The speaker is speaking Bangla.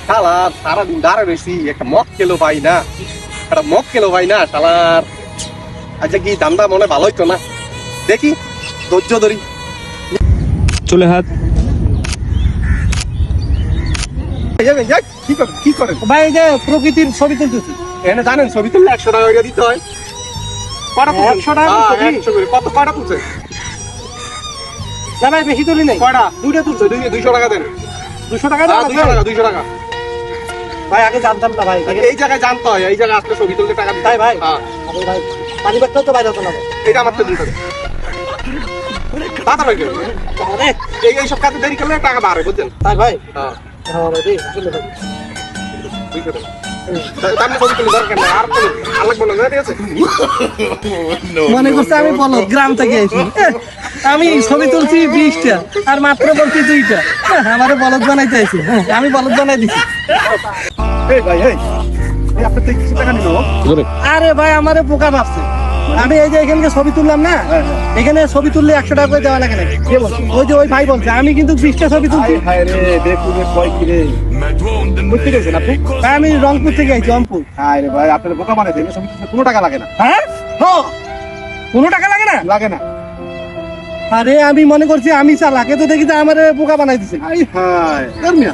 শালা সারাদিন দাঁড়া রয়েছি, একটা মক্কেলও পাই না শালার। আচ্ছা কি দান্দা মনে ভালো হইতো না, দেখি ধৈর্য ধরি। চলে হাত কি করে ভাই, এই যে প্রকৃতির ছবি তুলতেছি। এনে জানেন ছবি তুললে 100 টাকা করে দিতে হয়। কয়টা তুলছেন? 100 টাকা হ্যাঁ, ছবি? 100 করে। কয়টা তুলছেন? না ভাই, বেশি তুলি নাই। কয়টা? দুইটা তুলছে। 200 টাকা দেন। 200 টাকা হ্যাঁ, দাম 200 টাকা। ভাই, আগে জানতাম না ভাই। এই জায়গায় জানতে হয়, এই জায়গায় আসলে ছবি তুলতে টাকা দিতে হয়। তাই ভাই? হ্যাঁ, আরে ভাই, পানি বাটতেও তো বাইরে হতো না ভাই। এটা আমার তো দিতে হবে। দাদা ভাই আরে, এইসব কাজে দেরি করলে টাকা বাড়ে, বুঝছেন? তাই ভাই? হ্যাঁ, হ্যাঁ রে, আসলে ভাই। 200 টাকা। তাহলে ছবি তুলে দরকার নেই, আর তুলে আলাগ বলো না, ঠিক আছে? মনে করছে আমি বলদ, গ্রাম থেকে আইছি। আমি ছবি তুলছি 20টা আর মাত্র বলছি 2টা। আমারে বলদ বানাইতে আইছি। আমি বলদ বানাই দিছি। এই ভাই, এই আপনার থেকে কিছু টাকা নিল। আরে ভাই, আমারে বোকা ভাবছে। আমি এই যে এখানে ছবি তুললাম না, এখানে ছবি তুললে 100 টাকা করে দেওয়া লাগে নাকি? ওই যে ওই ভাই বলছে, আমি কিন্তু 20টা ছবি তুলছি। হায় রে, দেখুন কয় কি রে। কোথা গেছেন আপনি? ভাই, আমি রংপুর থেকে আইছি, রংপুর। হায় রে ভাই, আপনার বোকা বানাইতে ছবি তুলতে কোনো টাকা লাগে না। হ্যাঁ, কোনো টাকা লাগে না? লাগে না। আরে আমি মনে করছি আমি চালাক, এ তো দেখি যে আমার বোকা বানাই দিছে। হায় হায়, ধর্মিয়া